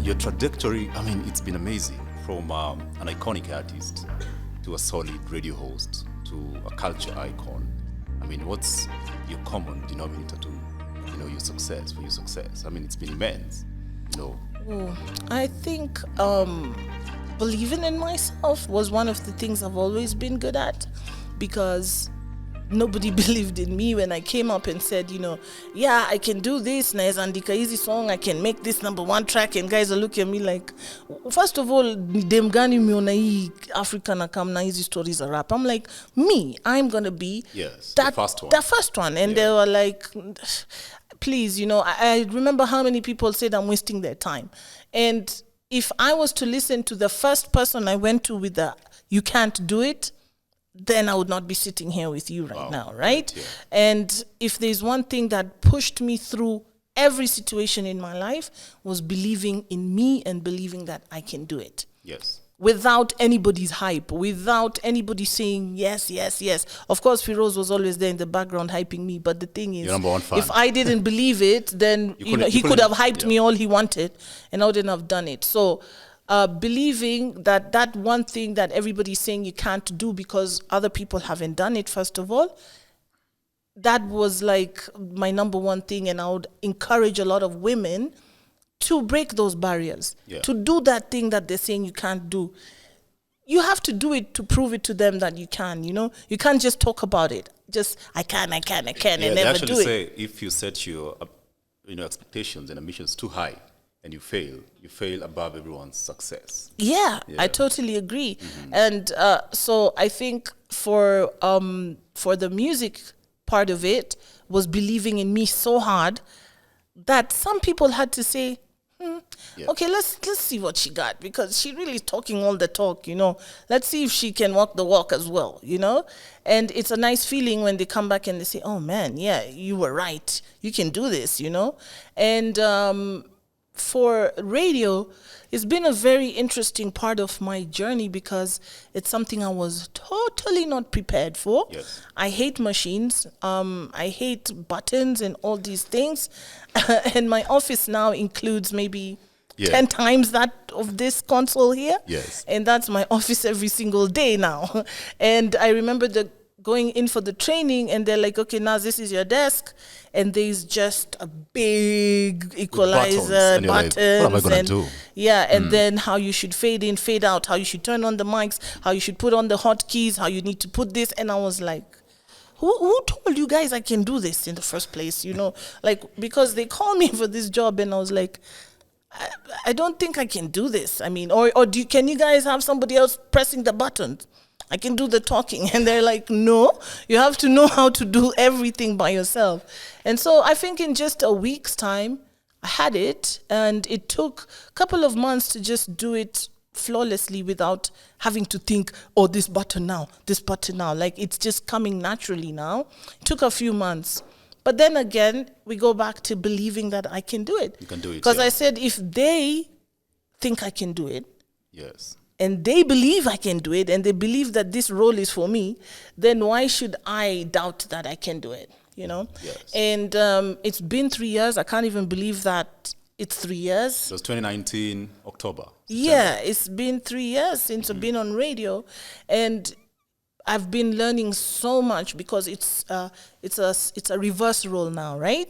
your trajectory, I mean, it's been amazing. From an iconic artist to a solid radio host to a culture icon. I mean, what's your common denominator to, your success, for your success? I mean, it's been immense, I think believing in myself was one of the things I've always been good at, because nobody believed in me when I came up and said, yeah, I can do this, na andika easy song, I can make this #1 track, and guys are looking at me like, first of all, dem gani miona hii Africa na kam na hizi stories are rap. I'm like, I'm gonna be the first one. The first one. And they were like, please, I remember how many people said I'm wasting their time. And if I was to listen to the first person I went to with the "you can't do it," then I would not be sitting here with you right now, right? Yeah. And if there's one thing that pushed me through every situation in my life, was believing in me and believing that I can do it. Yes. Without anybody's hype, without anybody saying yes, yes, yes. Of course, Firoz was always there in the background hyping me, but the thing is, if I didn't believe it, then he could have hyped me all he wanted, and I wouldn't have done it. So believing that one thing that everybody's saying you can't do because other people haven't done it, first of all, that was like my #1 thing. And I would encourage a lot of women to break those barriers, to do that thing that they're saying you can't do. You have to do it to prove it to them that you can, You can't just talk about it. Just, I can, and never do it. They actually say if you set your expectations and ambitions too high, and you fail above everyone's success. Yeah, I totally agree. Mm-hmm. And so I think for the music part of it was believing in me so hard that some people had to say, okay, let's see what she got, because she really is talking all the talk, Let's see if she can walk the walk as well, And it's a nice feeling when they come back and they say, oh man, yeah, you were right. You can do this, And for radio, it's been a very interesting part of my journey because it's something I was totally not prepared for. Yes. I hate machines. I hate buttons and all these things. And my office now includes maybe 10 times that of this console here. Yes. And that's my office every single day now. And I remember going in for the training, and they're like, okay, now this is your desk, and there's just a big equalizer, buttons, like, what am I gonna do? Yeah, and then how you should fade in, fade out, how you should turn on the mics, how you should put on the hotkeys, how you need to put this. And I was like, who told you guys I can do this in the first place? Because they called me for this job, and I was like, I don't think I can do this. I mean, can you guys have somebody else pressing the buttons? I can do the talking. And they're like, no, you have to know how to do everything by yourself. And so I think in just a week's time, I had it. And it took a couple of months to just do it flawlessly without having to think, oh, this button now. Like, it's just coming naturally now. It took a few months. But then again, we go back to believing that I can do it. You can do it. Because I said, if they think I can do it, yes, and they believe I can do it, and they believe that this role is for me, then why should I doubt that I can do it, Yes. And it's been 3 years. I can't even believe that it's 3 years. It was 2019, October. September. Yeah, it's been 3 years since I've been on radio, and I've been learning so much because it's a reverse role now, right?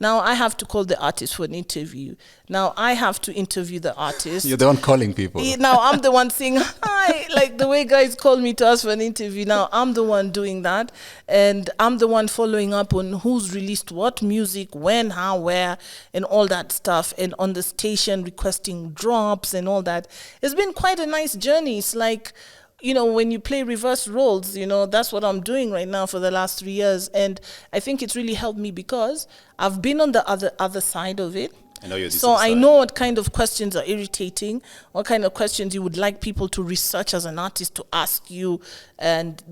Now I have to call the artist for an interview. Now I have to interview the artist. You're the one calling people. Now I'm the one saying hi, like the way guys call me to ask for an interview. Now I'm the one doing that, and I'm the one following up on who's released what music, when, how, where, and all that stuff, and on the station requesting drops and all that. It's been quite a nice journey. It's like, when you play reverse roles, that's what I'm doing right now for the last 3 years. And I think it's really helped me because I've been on the other side of it. I know what kind of questions are irritating, what kind of questions you would like people to research as an artist to ask you. And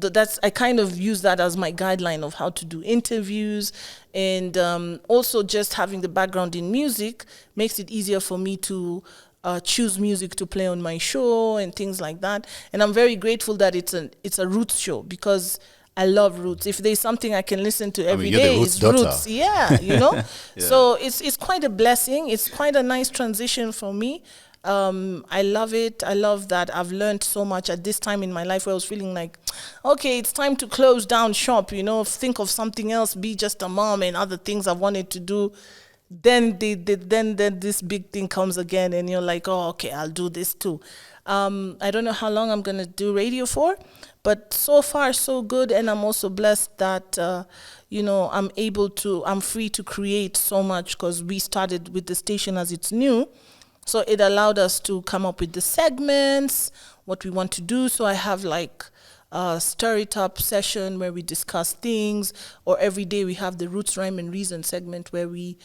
I kind of use that as my guideline of how to do interviews. And also just having the background in music makes it easier for me to choose music to play on my show and things like that. And I'm very grateful that it's a roots show because I love roots. If there's something I can listen to every day, it's roots. Yeah, Yeah. So it's quite a blessing. It's quite a nice transition for me. I love it. I love that I've learned so much at this time in my life where I was feeling like, okay, it's time to close down shop, think of something else, be just a mom and other things I wanted to do. Then then this big thing comes again and you're like, oh, okay, I'll do this too. I don't know how long I'm going to do radio for, but so far so good. And I'm also blessed that, I'm free to create so much because we started with the station as it's new. So it allowed us to come up with the segments, what we want to do. So I have like a Stir It Up session where we discuss things, or every day we have the Roots, Rhyme and Reason segment where we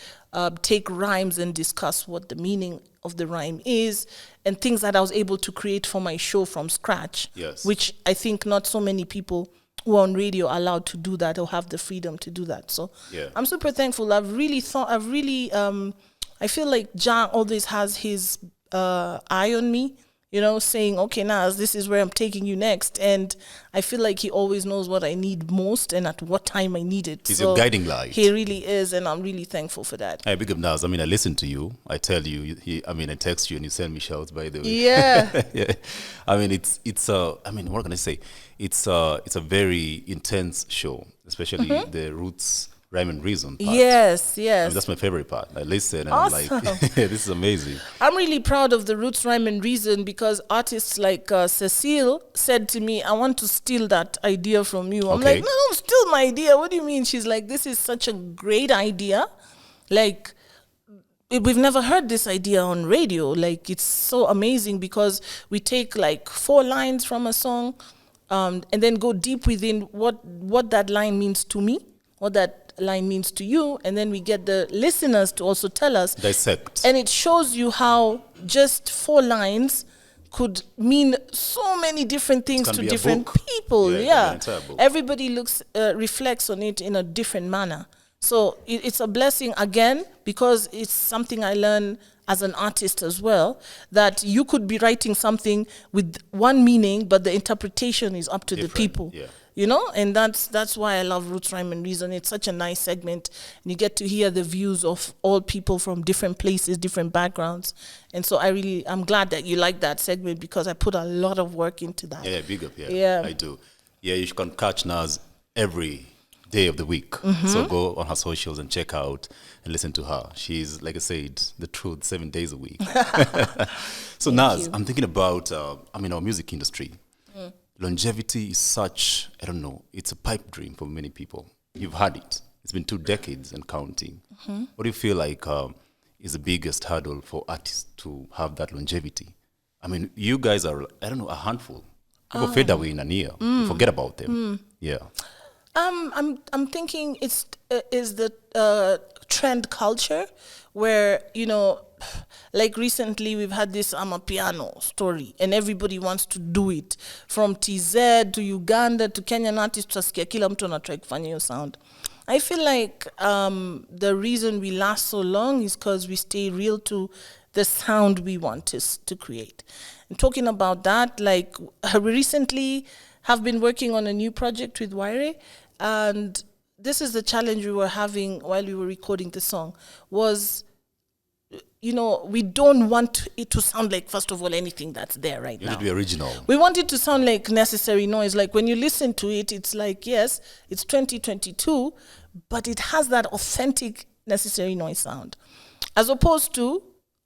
take rhymes and discuss what the meaning of the rhyme is, and things that I was able to create for my show from scratch, yes, which I think not so many people who are on radio are allowed to do that or have the freedom to do that. So I'm super thankful. I feel like Jah always has his eye on me, saying, okay, Naz, this is where I'm taking you next. And I feel like he always knows what I need most and at what time I need it. He's your guiding light. He really is, and I'm really thankful for that. Hey, big up Naz. I listen to you. I tell you, I text you and you send me shouts, by the way. Yeah. Yeah. What can I say? It's a very intense show, especially the Roots, Rhyme and Reason part. Yes. That's my favorite part. I listen and Awesome. I'm like, this is amazing. I'm really proud of the Roots, Rhyme and Reason because artists like Cecile said to me, I want to steal that idea from you. I'm like, no, don't steal my idea. What do you mean? She's like, this is such a great idea. Like, we've never heard this idea on radio. Like, it's so amazing because we take like 4 lines from a song and then go deep within what that line means to me, what that line means to you, and then we get the listeners to also tell us, dissect, and it shows you how just 4 lines could mean so many different things to different people. Everybody reflects on it in a different manner. So it's a blessing again, because it's something I learn as an artist as well, that you could be writing something with one meaning, but the interpretation is up to the people. And that's why I love Roots, Rhyme and Reason. It's such a nice segment, and you get to hear the views of all people from different places, different backgrounds. And so I'm glad that you like that segment because I put a lot of work into that. Yeah, big up, yeah. I do. Yeah, you can catch Naz every day of the week. So go on her socials and check out and listen to her. She's, like I said, the truth 7 days a week. So Naz, I'm thinking about, our music industry. Longevity is such, it's a pipe dream for many people. You've had it. It's been 2 decades and counting. What do you feel like is the biggest hurdle for artists to have that longevity? You guys are, a handful. People fade away in a year. You forget about them. Yeah. I'm thinking is the trend culture where, like recently we've had this Amapiano story and everybody wants to do it, from TZ to Uganda to Kenyan artists, tutasikia kila mtu anatry kufanya hiyo sound. I feel like the reason we last so long is because we stay real to the sound we want to create. And talking about that, like we recently have been working on a new project with Waire, and this is the challenge we were having while we were recording the song was, we don't want it to sound like, first of all, anything that's there right now. You need to be original. We want it to sound like Necessary Noise. Like when you listen to it, it's like, yes, it's 2022, but it has that authentic Necessary Noise sound. As opposed to,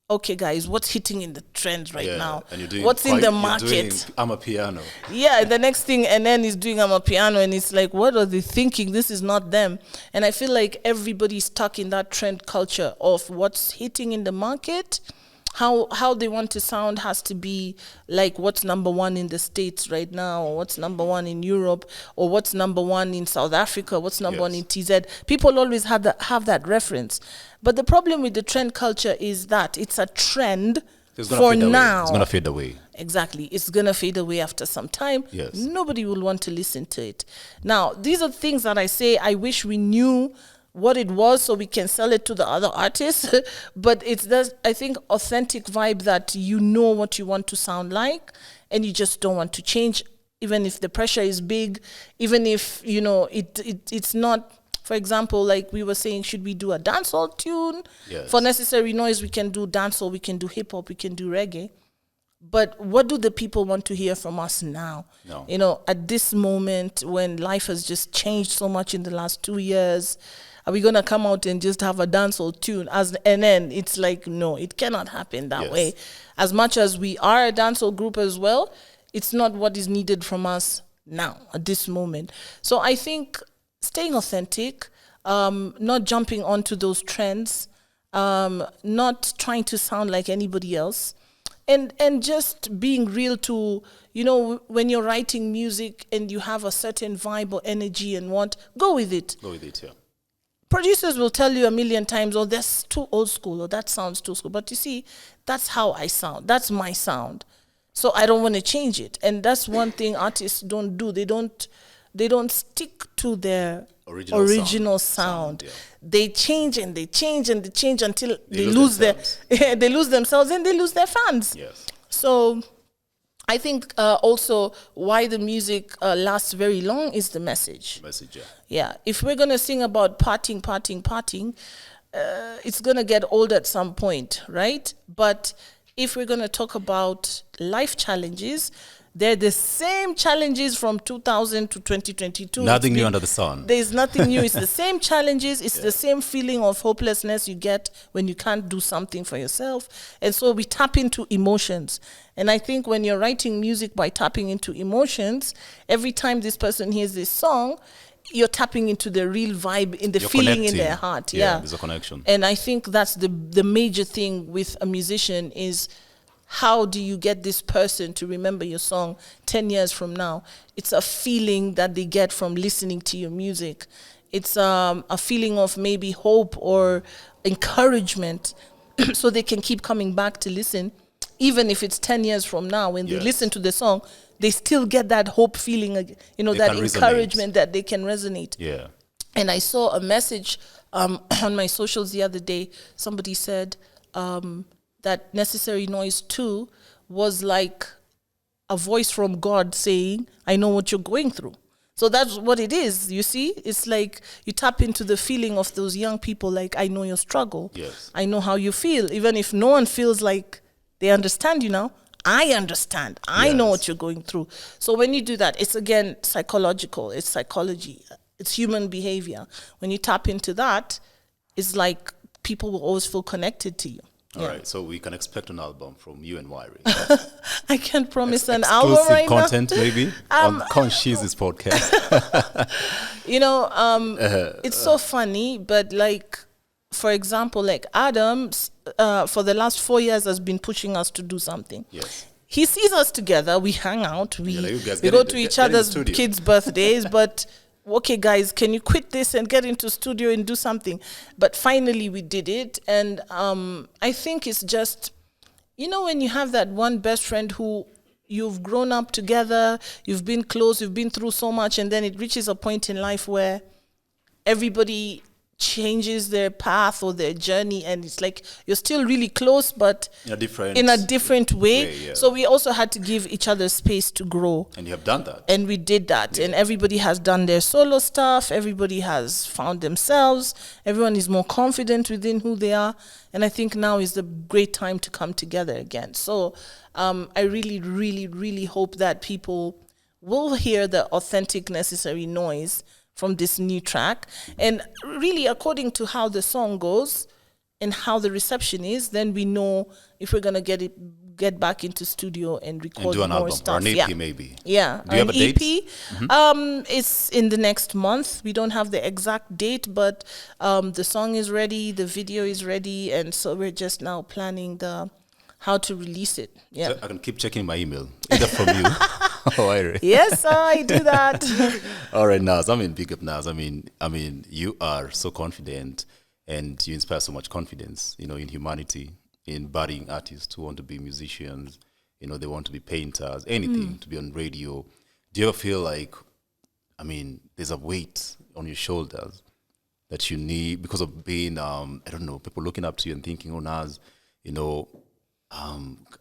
okay, guys, what's hitting in the trends right now? And what's in the market? Amapiano. Yeah, the next thing, and then he's doing Amapiano, and it's like, what are they thinking? This is not them. And I feel like everybody's stuck in that trend culture of what's hitting in the market. How they want to sound has to be like what's number 1 in the States right now, or what's number 1 in Europe, or what's number 1 in South Africa, what's number 1 in TZ. People always have that reference. But the problem with the trend culture is that it's a trend for now. It's going to fade away. Exactly. It's going to fade away after some time. Yes. Nobody will want to listen to it. Now, these are things that I say I wish we knew what it was so we can sell it to the other artists. But it's this, I think, authentic vibe that you know what you want to sound like and you just don't want to change, even if the pressure is big, even if, it's not For example, like we were saying, should we do a dancehall tune? Yes. For Necessary Noise, we can do dancehall, we can do hip hop, we can do reggae. But what do the people want to hear from us now? No. You know, at this moment when life has just changed so much in the last 2 years, are we going to come out and just have a dancehall tune? And then it's like, no, it cannot happen that way. As much as we are a dancehall group as well, it's not what is needed from us now, at this moment. So I think staying authentic, not jumping onto those trends, not trying to sound like anybody else, and just being real to, you know, when you're writing music and you have a certain vibe or energy and go with it. Go with it, yeah. Producers will tell you a million times, oh, that's too old school, or that sounds too school. But you see, that's how I sound. That's my sound. So I don't want to change it. And that's one thing artists don't do. They don't stick to their original sound. Yeah. They change and they change and they change until they lose they lose themselves and they lose their fans. Yes. So I think also why the music lasts very long is the message. Message, yeah. Yeah. If we're going to sing about partying, it's going to get old at some point, right? But if we're going to talk about life challenges, they're the same challenges from 2000 to 2022. Nothing new under the sun. There's nothing new. It's the same challenges. It's the same feeling of hopelessness you get when you can't do something for yourself. And so we tap into emotions. And I think when you're writing music by tapping into emotions, every time this person hears this song, you're tapping into the real vibe, in the feeling in their heart. Yeah, there's a connection. And I think that's the major thing with a musician is, how do you get this person to remember your song 10 years from now? It's a feeling that they get from listening to your music. It's a feeling of maybe hope or encouragement so they can keep coming back to listen. Even if it's 10 years from now, when they listen to the song, they still get that hope feeling, you know, that encouragement that they can resonate. Yeah. And I saw a message on my socials the other day. Somebody said, that Necessary Noise 2 was like a voice from God saying, I know what you're going through. So that's what it is, you see? It's like you tap into the feeling of those young people, like, I know your struggle. Yes. I know how you feel. Even if no one feels like they understand you now, I understand. I know what you're going through. So when you do that, it's again psychological. It's psychology. It's human behavior. When you tap into that, it's like people will always feel connected to you. All right, so we can expect an album from you and Wyrie. I can't promise an album right now. Exclusive content, maybe, on Conscious's podcast. You know, it's so funny, but like, for example, like Adam, for the last 4 years has been pushing us to do something. Yes. He sees us together, we hang out, we like go to each other's kids' birthdays, but okay, guys, can you quit this and get into studio and do something? But finally we did it. And I think it's just, you know, when you have that one best friend who you've grown up together, you've been close, you've been through so much, and then it reaches a point in life where everybody changes their path or their journey, and it's like you're still really close, but in a different way. Yeah. So we also had to give each other space to grow. And you have done that. And we did that. Yeah. And everybody has done their solo stuff. Everybody has found themselves. Everyone is more confident within who they are. And I think now is the great time to come together again. So I really, really, really hope that people will hear the authentic Necessary Noise from this new track. And really, according to how the song goes and how the reception is, then we know if we're going to get back into studio and record and do an more album, stuff. Or an EP maybe. Yeah. Do you have a date? EP, it's in the next month. We don't have the exact date, but the song is ready, the video is ready, and so we're just now planning how to release it. Yeah. So I can keep checking my email, either from you or Yes, I do that. All right, Naz. Big up, Naz. You are so confident, and you inspire so much confidence, you know, in humanity, in budding artists who want to be musicians, you know, they want to be painters, anything, to be on radio. Do you ever feel like, there's a weight on your shoulders that you need because of being, people looking up to you and thinking, oh, Naz, you know,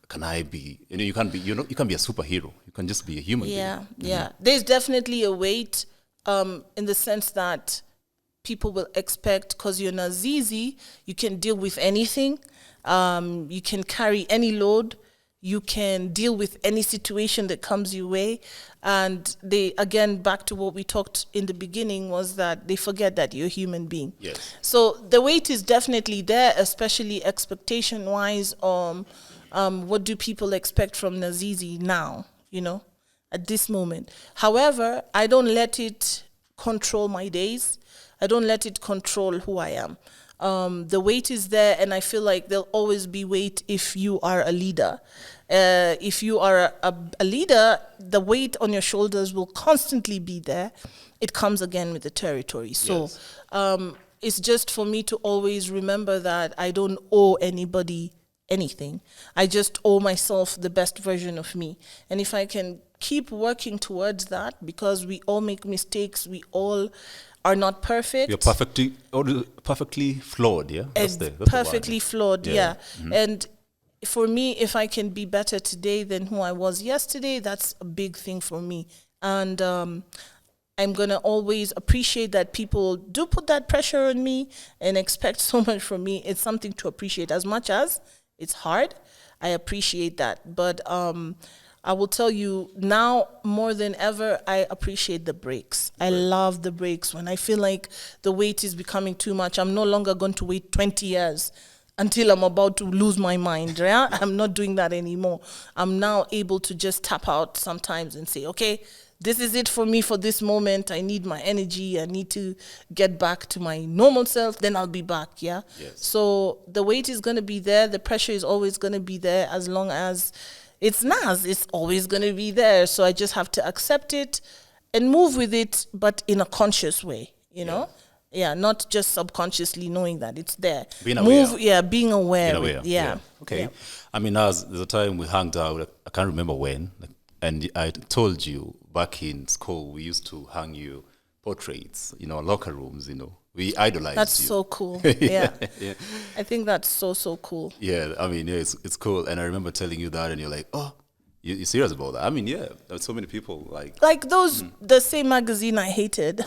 can I be, you know, you can't be a superhero. You can just be a human being. Yeah. There's definitely a weight in the sense that people will expect, because you're Nazizi, you can deal with anything. You can carry any load. You can deal with any situation that comes your way. And they, again, back to what we talked in the beginning, was that they forget that you're a human being. Yes. So the weight is definitely there, especially expectation-wise. What do people expect from Nazizi now, at this moment? However, I don't let it control my days. I don't let it control who I am. The weight is there, and I feel like there'll always be weight if you are a leader. If you are a leader, the weight on your shoulders will constantly be there. It comes again with the territory. So it's just for me to always remember that I don't owe anybody anything. I just owe myself the best version of me. And if I can keep working towards that, because we all make mistakes, we all are not perfect. You're perfectly flawed, yeah? That's perfectly flawed, yeah. Mm-hmm. And for me, if I can be better today than who I was yesterday, that's a big thing for me. And I'm going to always appreciate that people do put that pressure on me and expect so much from me. It's something to appreciate. As much as it's hard, I appreciate that. But I will tell you now more than ever, I appreciate the breaks. I love the breaks. When I feel like the weight is becoming too much, I'm no longer going to wait 20 years until I'm about to lose my mind. Right? I'm not doing that anymore. I'm now able to just tap out sometimes and say, okay, this is it for me for this moment. I need my energy. I need to get back to my normal self. Then I'll be back. Yeah. Yes. So the weight is going to be there. The pressure is always going to be there. As long as it's Naz, it's always going to be there. So I just have to accept it and move with it, but in a conscious way, you know? Yeah, not just subconsciously knowing that it's there. Being aware. Yeah, being aware. Yeah. Okay. Yeah. I mean, there's a time we hung out, I can't remember when, and I told you back in school, we used to hang you portraits in our locker rooms, We idolized That's you. so cool. Yeah. I think that's so cool. Yeah, I mean, it's cool. And I remember telling you that, and you're like, oh, you're serious about that? I mean, yeah, there's so many people like those, the same magazine I hated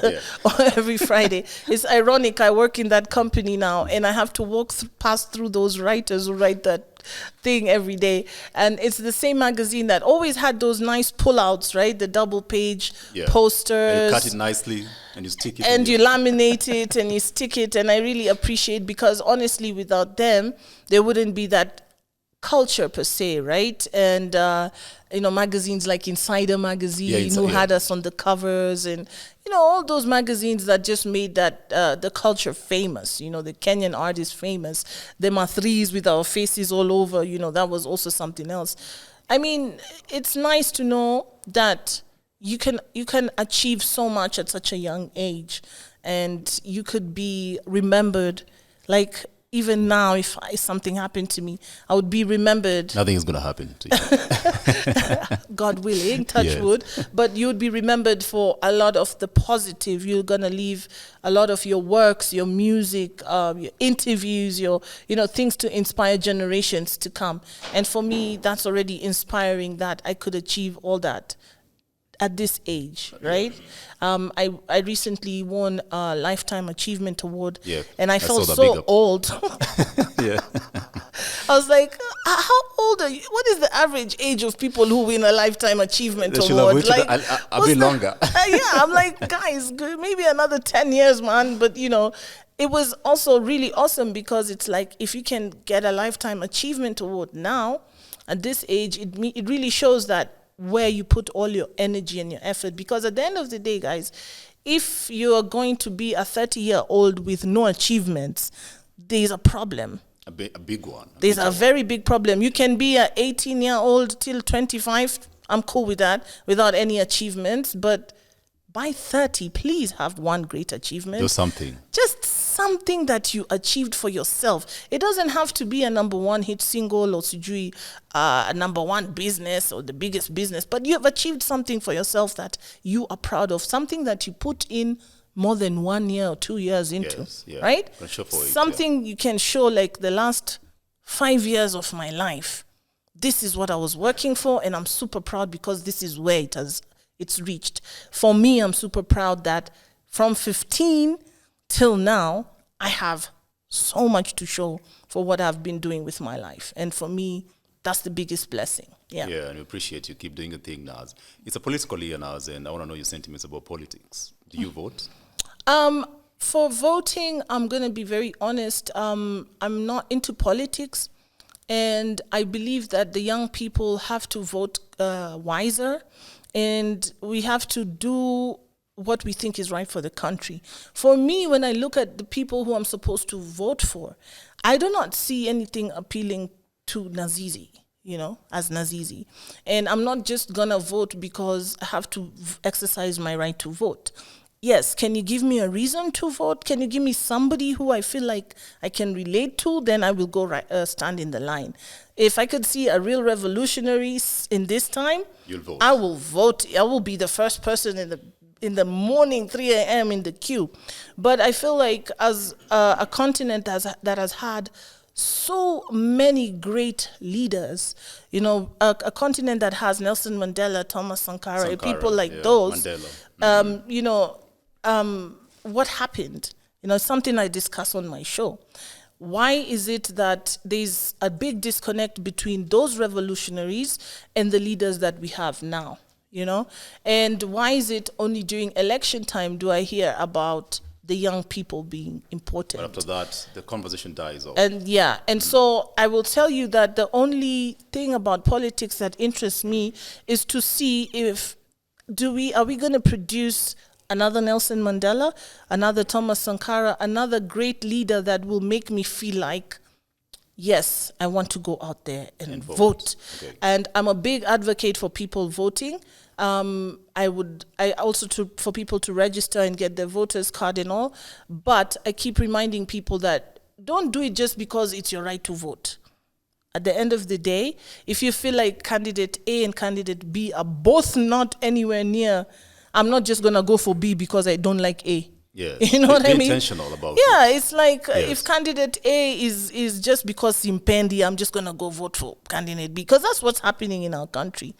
every Friday. It's ironic. I work in that company now, and I have to pass through those writers who write that thing every day. And it's the same magazine that always had those nice pullouts, right? The double page posters. And you cut it nicely, and you stick it. And you laminate it, and you stick it. And I really appreciate, because honestly, without them, there wouldn't be that culture per se, right? And magazines like Insider magazine, who had us on the covers, and all those magazines that just made that the culture famous, the Kenyan artists famous. The Mathris with our faces all over, that was also something else. I mean, it's nice to know that you can achieve so much at such a young age, and you could be remembered. Like, even now, if something happened to me, I would be remembered. Nothing is going to happen to you. God willing, touch wood. But you would be remembered for a lot of the positive. You're going to leave a lot of your works, your music, your interviews, your things to inspire generations to come. And for me, that's already inspiring that I could achieve all that at this age, right? I recently won a Lifetime Achievement Award, and I felt so old. Yeah. I was like, how old are you? What is the average age of people who win a Lifetime Achievement Award? Like, a bit longer. I'm like, guys, maybe another 10 years, man. But, it was also really awesome, because it's like, if you can get a Lifetime Achievement Award now, at this age, it really shows that where you put all your energy and your effort. Because at the end of the day, guys, if you are going to be a 30-year-old with no achievements, there's a problem. A big one. There's a very big problem. You can be an 18-year-old till 25. I'm cool with that, without any achievements. But by 30, please have one great achievement. Do something. Just something that you achieved for yourself. It doesn't have to be a #1 hit single or sijui, a #1 business or the biggest business, but you have achieved something for yourself that you are proud of, something that you put in more than 1 year or 2 years into, right? Something you can show, like, the last 5 years of my life. This is what I was working for, and I'm super proud because this is where it's reached. For me, I'm super proud that from 15 till now, I have so much to show for what I've been doing with my life. And for me, that's the biggest blessing. Yeah. Yeah, and we appreciate you. Keep doing your thing, Naz. It's a political year, Naz, and I want to know your sentiments about politics. Do you vote? For voting, I'm going to be very honest. I'm not into politics. And I believe that the young people have to vote wiser. And we have to do what we think is right for the country. For me, when I look at the people who I'm supposed to vote for, I do not see anything appealing to Nazizi, as Nazizi. And I'm not just going to vote because I have to exercise my right to vote. Yes, can you give me a reason to vote? Can you give me somebody who I feel like I can relate to? Then I will go stand in the line. If I could see a real revolutionary in this time, you'll vote. I will vote. I will be the first person in the morning, 3 a.m. in the queue. But I feel like as a continent that has had so many great leaders, a continent that has Nelson Mandela, Thomas Sankara, people like those, Mandela. What happened? Something I discuss on my show. Why is it that there's a big disconnect between those revolutionaries and the leaders that we have now? And why is it only during election time do I hear about the young people being important? But after that, the conversation dies off. And so I will tell you that the only thing about politics that interests me is to see if are we going to produce another Nelson Mandela, another Thomas Sankara, another great leader that will make me feel like, yes, I want to go out there and vote. Okay. And I'm a big advocate for people voting. For people to register and get their voters card and all. But I keep reminding people that don't do it just because it's your right to vote. At the end of the day, if you feel like candidate A and candidate B are both not anywhere near, I'm not just going to go for B because I don't like A. Yeah. You know what I mean? Intentional about it. It's like if candidate A is just because Simpendi, I'm just going to go vote for candidate B, because that's what's happening in our country.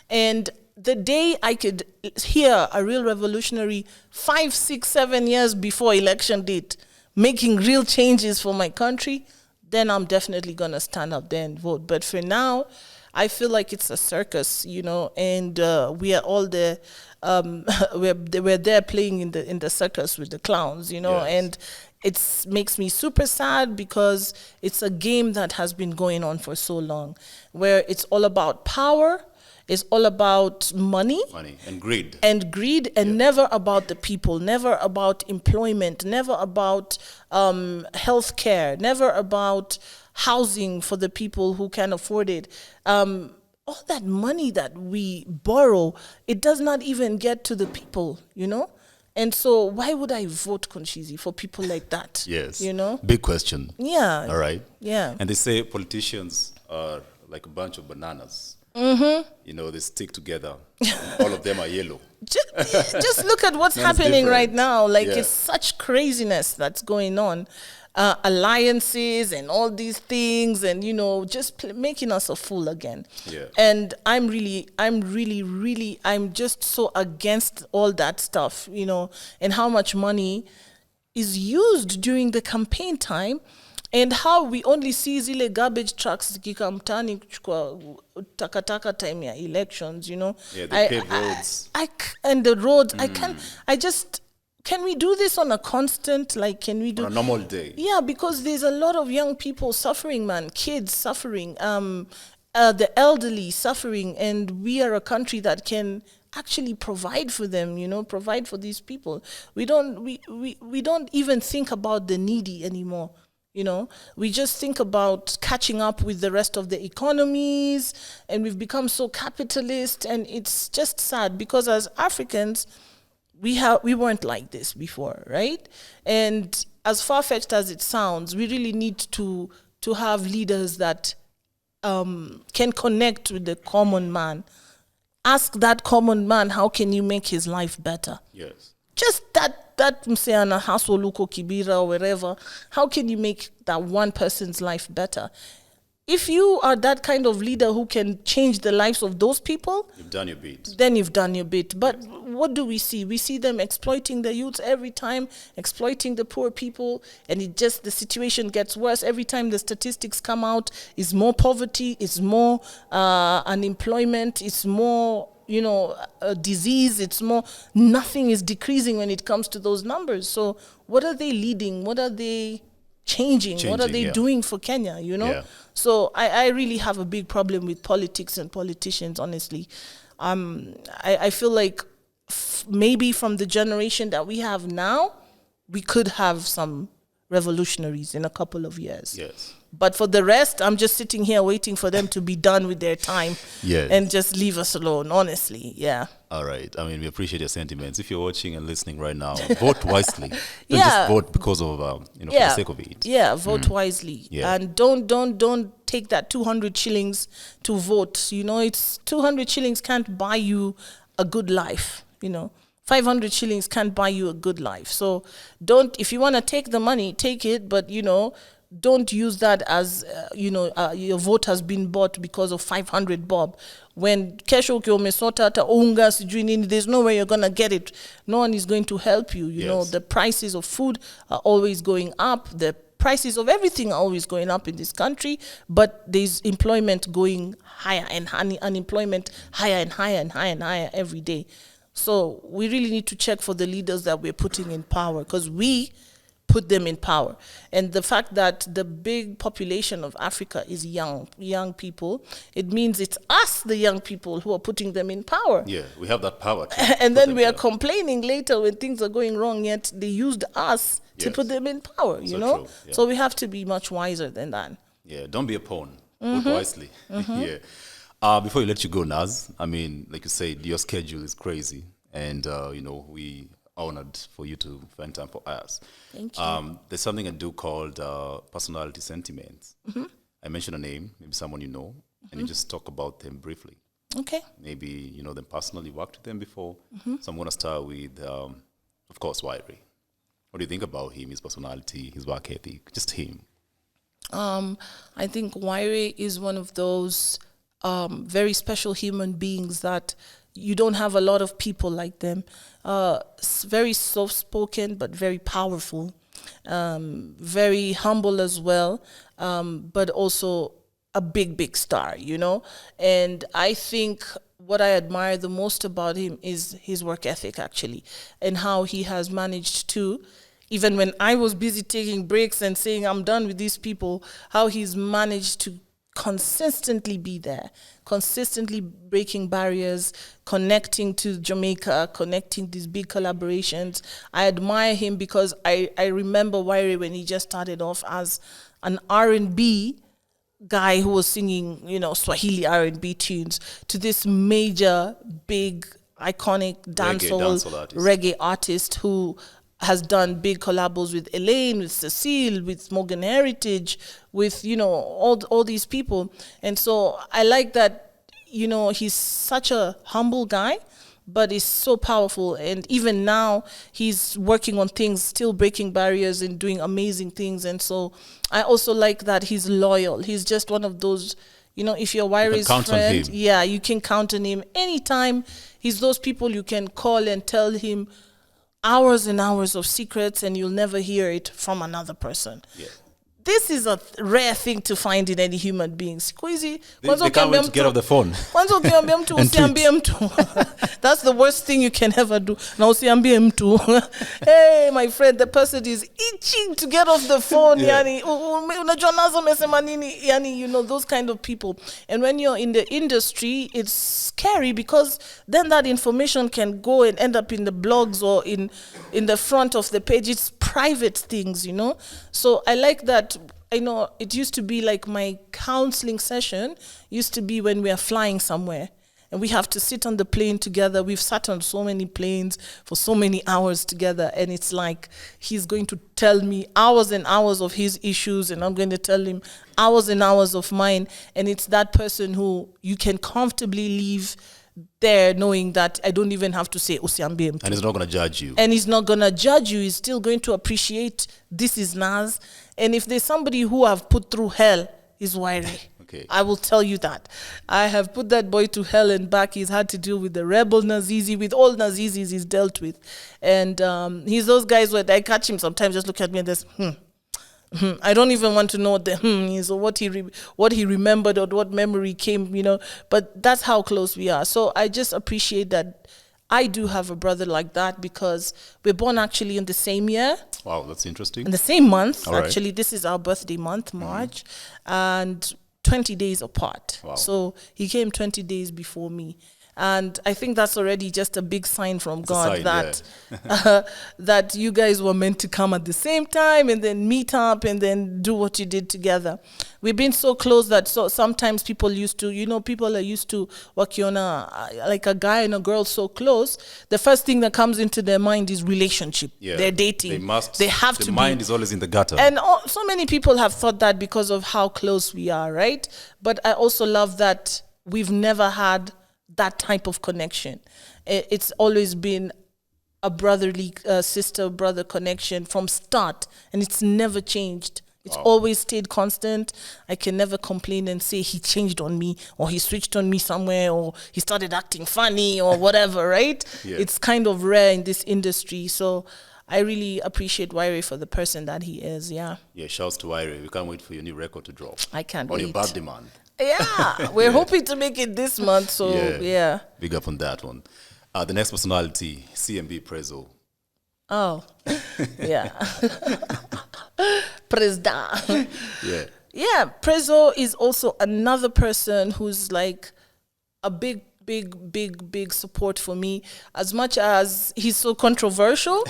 And the day I could hear a real revolutionary 5, 6, 7 years before election date making real changes for my country, then I'm definitely going to stand up there and vote. But for now, I feel like it's a circus, and we are all there. We're there playing in the circus with the clowns, Yes. and it makes me super sad because it's a game that has been going on for so long, where it's all about power, it's all about money and greed, and never about the people, never about employment, never about health care, never about housing for the people who can afford it. All that money that we borrow, it does not even get to the people, And so why would I vote, Conshizi, for people like that? Yes. Big question. Yeah. All right. Yeah. And they say politicians are like a bunch of bananas. Mm-hmm. They stick together. All of them are yellow. Just look at what's happening right now. It's such craziness that's going on. Alliances and all these things, and just making us a fool again. Yeah. And I'm just so against all that stuff, and how much money is used during the campaign time, and how we only see zile garbage trucks zikika mtaani kuchukua takataka time ya elections, Yeah, they pave roads. And the roads, can we do this on a constant, can we do... On a normal day? Yeah, because there's a lot of young people suffering, man. Kids suffering, the elderly suffering, and we are a country that can actually provide for them, provide for these people. We don't even think about the needy anymore. We just think about catching up with the rest of the economies, and we've become so capitalist, and it's just sad because as Africans, we weren't like this before, right? And as far-fetched as it sounds, we really need to have leaders that can connect with the common man. Ask that common man, how can you make his life better? Yes. Just that mseana Hasoluko Kibira or wherever, how can you make that one person's life better? if you are that kind of leader who can change the lives of those people, you've done your bit. Then you've done your bit. But what do we see? We see them exploiting the youths every time, exploiting the poor people, and the situation gets worse every time the statistics come out. Is more poverty, is more unemployment, it's more disease, it's more, nothing is decreasing when it comes to those numbers. So what are they leading? What are they changing? What are they doing for Kenya, Yeah. So I really have a big problem with politics and politicians, honestly. I feel like maybe from the generation that we have now, we could have some revolutionaries in a couple of years. Yes. But for the rest, I'm just sitting here waiting for them to be done with their time and just leave us alone, honestly. Yeah. All right. I mean, we appreciate your sentiments. If you're watching and listening right now, vote wisely. Don't just vote because of, for the sake of it. Yeah, vote wisely. Yeah. And don't take that 200 shillings to vote. It's 200 shillings can't buy you a good life, 500 shillings can't buy you a good life. So if you want to take the money, take it, but, don't use that as, your vote has been bought because of 500 bob. When kesho ukiomesota hata unga sijui nini, there's no way you're going to get it. No one is going to help you. You know, the prices of food are always going up. The prices of everything are always going up in this country, but there's employment going higher and unemployment higher and higher and higher and higher every day. So we really need to check for the leaders that we're putting in power, because we put them in power. And the fact that the big population of Africa is young people, it means it's us, the young people, who are putting them in power. Yeah, we have that power. And then we are complaining later when things are going wrong, yet they used us to put them in power, you know? Yeah. So we have to be much wiser than that. Yeah, don't be a pawn. Vote wisely. Yeah. Before you let you go, Naz, I mean, like you said, your schedule is crazy. And, we honored for you to find time for us. Thank you. There's something I do called personality sentiments. I mention a name, maybe someone you know, and you just talk about them briefly. Okay. Maybe you know them personally, worked with them before. So I'm going to start with, of course, Wairi. What do you think about him, his personality, his work ethic, just him? I think Wairi is one of those very special human beings that you don't have a lot of people like them. Very soft-spoken, but very powerful. Very humble as well, but also a big star, you know? And I think what I admire the most about him is his work ethic, actually, and how he has managed to, even when I was busy taking breaks and saying I'm done with these people, how he's managed to consistently be there, consistently breaking barriers, connecting to Jamaica, connecting these big collaborations. I admire him because I remember Wairi when he just started off as an R&B guy who was singing, Swahili R&B tunes, to this major, big, iconic dancehall reggae artist who has done big collabos with Elaine, with Cecile, with Morgan Heritage, with, all these people. And so I like that, he's such a humble guy, but he's so powerful. And even now, he's working on things, still breaking barriers and doing amazing things. And so I also like that he's loyal. He's just one of those, if you're Wairi's friend, you can count on him anytime. He's those people you can call and tell him hours and hours of secrets, and you'll never hear it from another person. Yeah. This is a rare thing to find in any human being. Squeezy. They can't wait to get off the phone. That's the worst thing you can ever do. Now, hey, my friend, the person is itching to get off the phone. Those kind of people. And when you're in the industry, it's scary because then that information can go and end up in the blogs or in the front of the page. It's private things, So I like that. I know it used to be like my counseling session used to be when we are flying somewhere and we have to sit on the plane together. We've sat on so many planes for so many hours together, and it's like he's going to tell me hours and hours of his issues and I'm going to tell him hours and hours of mine. And it's that person who you can comfortably leave there knowing that I don't even have to say Osiambie Mtu. And he's not going to judge you. And he's not going to judge you. He's still going to appreciate this is Naz. And if there's somebody who I've put through hell, is Wairi. Okay. I will tell you that. I have put that boy to hell and back. He's had to deal with the rebel Nazizi, with all Nazizis he's dealt with. And he's those guys where I catch him sometimes, just look at me and just, I don't even want to know what the is or what he remembered or what memory came, But that's how close we are. So I just appreciate that I do have a brother like that because we're born actually in the same year. Wow, that's interesting. In the same month, All right. actually. This is our birthday month, March, and 20 days apart. Wow. So he came 20 days before me. And I think that's already just a big sign from God that that you guys were meant to come at the same time and then meet up and then do what you did together. We've been so close that sometimes people used to, people are used to working on like a guy and a girl so close. The first thing that comes into their mind is relationship. Yeah. They're dating. They have to be. The mind is always in the gutter. And so many people have thought that because of how close we are, right? But I also love that we've never had that type of connection. It's always been a brotherly sister-brother connection from start, and it's never changed. It's always stayed constant. I can never complain and say he changed on me or he switched on me somewhere or he started acting funny or whatever, right? Yeah. It's kind of rare in this industry. So I really appreciate Wairi for the person that he is, yeah. Yeah, shouts to Wairi. We can't wait for your new record to drop. I can't on wait. On your birthday month. Yeah, we're hoping to make it this month, so yeah. Big up on that one. The next personality, CMB Prezzo. Oh, yeah. Prezda. Yeah. Yeah, Prezzo is also another person who's like a big support for me. As much as he's so controversial,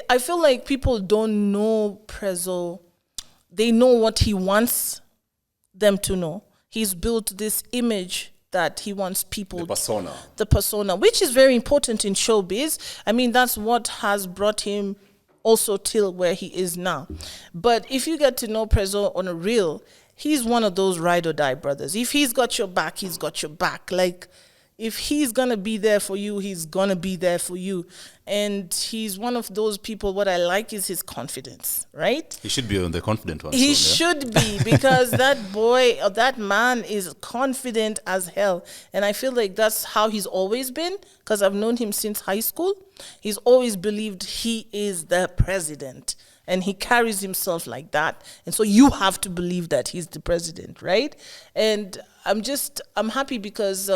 I feel like people don't know Prezzo. They know what he wants them to know. He's built this image that he wants people... The persona, which is very important in showbiz. I mean, that's what has brought him also till where he is now. But if you get to know Prezzo on a real, he's one of those ride or die brothers. If he's got your back, he's got your back. Like, if he's going to be there for you, he's going to be there for you. And he's one of those people, what I like is his confidence, right? He should be on the confident one. He should be, because that boy or that man is confident as hell. And I feel like that's how he's always been, because I've known him since high school. He's always believed he is the president. And he carries himself like that. And so you have to believe that he's the president, right? And I'm happy because...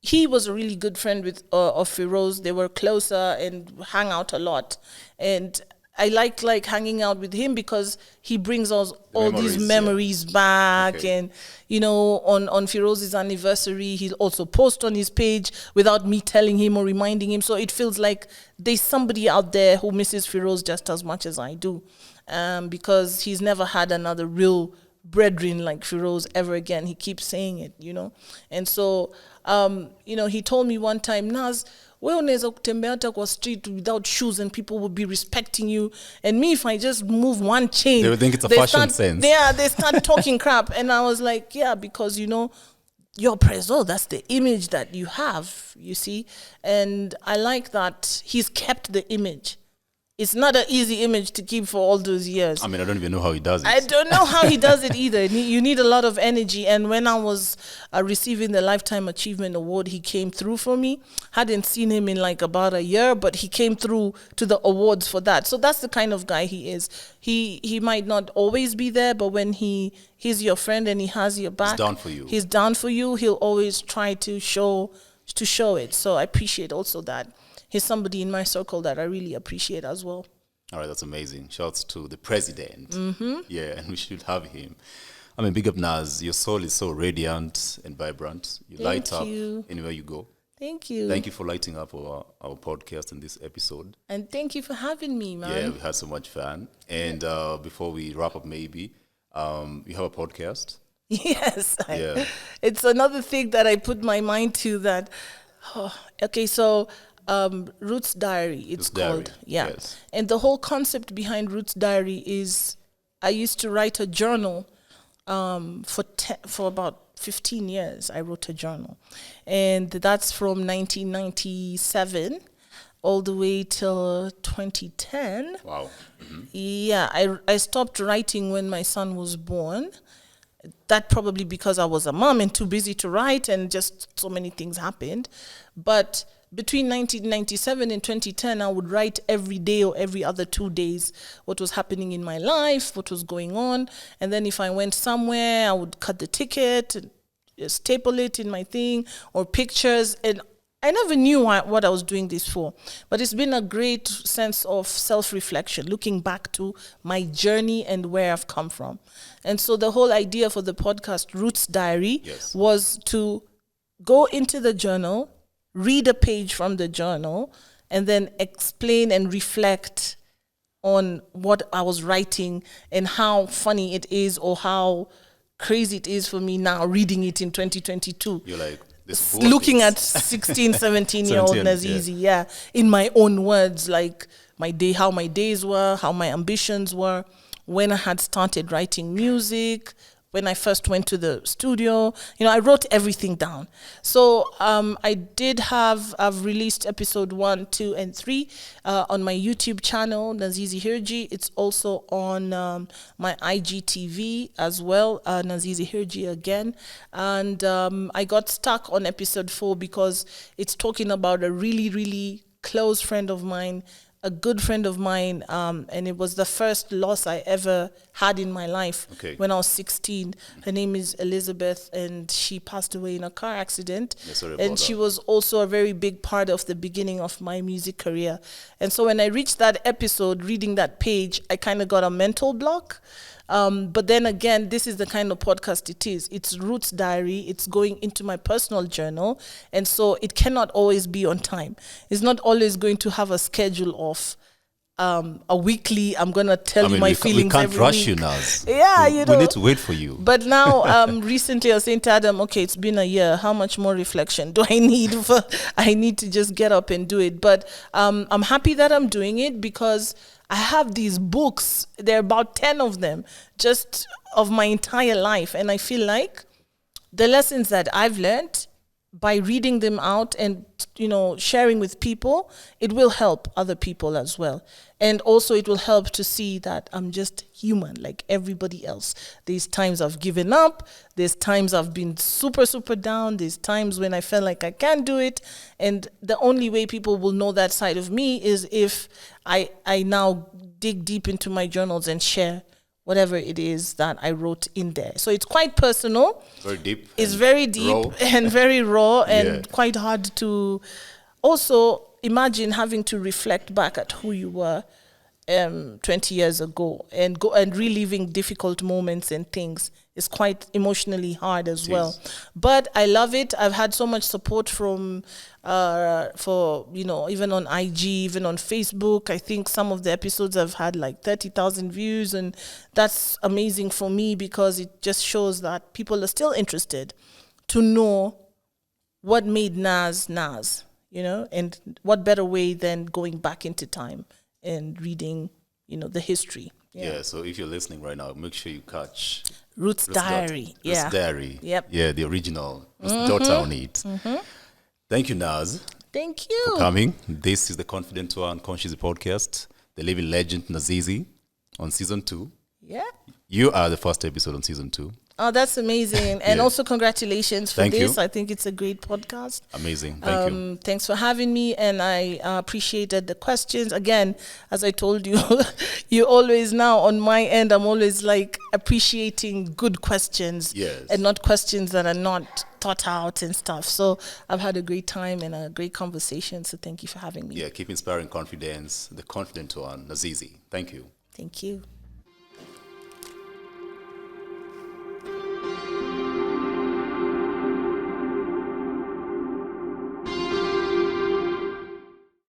he was a really good friend of Feroz. They were closer and hang out a lot. And I like hanging out with him because he brings us all these memories back. Okay. And, on Feroz's anniversary, he'll also post on his page without me telling him or reminding him. So it feels like there's somebody out there who misses Feroz just as much as I do. Because he's never had another real brethren like Feroz ever again. He keeps saying it, And so... he told me one time, Naz, wewe unaweza kutembea hata kwa street without shoes and people will be respecting you. And me, if I just move one chain, they would think it's a fashion sense. Yeah, they start talking crap. And I was like, yeah, because, you're Prezzo, that's the image that you have, you see. And I like that he's kept the image. It's not an easy image to keep for all those years. I mean, I don't even know how he does it. I don't know how he does it either. You need a lot of energy. And when I was receiving the Lifetime Achievement Award, he came through for me. Hadn't seen him in like about a year, but he came through to the awards for that. So that's the kind of guy he is. He might not always be there, but when he's your friend and he has your back, he's down for you. He's down for you. He'll always try to show it. So I appreciate also that. He's somebody in my circle that I really appreciate as well. All right, that's amazing. Shouts to the president. Mm-hmm. Yeah, and we should have him. I mean, big up Naz. Your soul is so radiant and vibrant. You light up anywhere you go. Thank you. Thank you for lighting up our podcast in this episode. And thank you for having me, man. Yeah, we had so much fun. And before we wrap up, maybe, you have a podcast? Yes. It's another thing that I put my mind to that. Okay, so... Roots Diary, it's called. Yeah. Yes. And the whole concept behind Roots Diary is I used to write a journal for about 15 years. I wrote a journal. And that's from 1997 all the way till 2010. Wow. Mm-hmm. Yeah, I stopped writing when my son was born. that probably because I was a mom and too busy to write, and just so many things happened. But between 1997 and 2010, I would write every day or every other 2 days what was happening in my life, what was going on. And then if I went somewhere, I would cut the ticket and staple it in my thing, or pictures. And I never knew what I was doing this for. But it's been a great sense of self-reflection, looking back to my journey and where I've come from. And so the whole idea for the podcast, Roots Diary, was to go into the journal, read a page from the journal, and then explain and reflect on what I was writing and how funny it is, or how crazy it is for me now reading it in 2022. You're like, looking at 16, 17-year-old Nazizi, in my own words, like how my days were, how my ambitions were, when I had started writing music, when I first went to the studio. I wrote everything down. So I've released episode 1, 2, and 3 on my YouTube channel, Nazizi Hirji. It's also on my IGTV as well, Nazizi Hirji again. And I got stuck on episode 4 because it's talking about a really, really close friend of mine, a good friend of mine, and it was the first loss I ever had in my life when I was 16. Her name is Elizabeth, and she passed away in a car accident. And she was also a very big part of the beginning of my music career. And so when I reached that episode, reading that page, I kind of got a mental block. But then again, this is the kind of podcast it is. It's Roots Diary. It's going into my personal journal. And so it cannot always be on time. It's not always going to have a schedule of a weekly, I'm going to tell you my feelings every week. We can't rush you now. Yeah, we need to wait for you. But now, recently I was saying to Adam, okay, it's been a year. How much more reflection do I need? I need to just get up and do it. But I'm happy that I'm doing it, because I have these books, there are about 10 of them, just of my entire life. And I feel like the lessons that I've learned, by reading them out and, sharing with people, it will help other people as well. And also it will help to see that I'm just human like everybody else. There's times I've given up. There's times I've been super, super down. There's times when I felt like I can't do it. And the only way people will know that side of me is if I now dig deep into my journals and share whatever it is that I wrote in there. So it's quite personal. Very deep. It's very deep raw. and very raw and quite hard to also imagine having to reflect back at who you were 20 years ago and go and reliving difficult moments and things. Is quite emotionally hard as well. But I love it. I've had so much support from even on IG, even on Facebook. I think some of the episodes have had like 30,000 views, and that's amazing for me, because it just shows that people are still interested to know what made Naz, and what better way than going back into time and reading, the history. Yeah, so if you're listening right now, make sure you catch Roots Diary. Roots Diary. Yep. Yeah, the original. Daughter on it. Thank you, Naz. Thank you for coming. This is the Confident One Conscious podcast, the living legend Nazizi on season 2. Yeah. You are the first episode on season 2. Oh, that's amazing. And also congratulations for Thank this. you. I think it's a great podcast. Amazing. Thank you. Thanks for having me. And I appreciated the questions. Again, as I told you, you always now on my end, I'm always like appreciating good questions. Yes. And not questions that are not thought out and stuff. So I've had a great time and a great conversation. So thank you for having me. Yeah, keep inspiring confidence. The Confident One, Nazizi. Thank you. Thank you.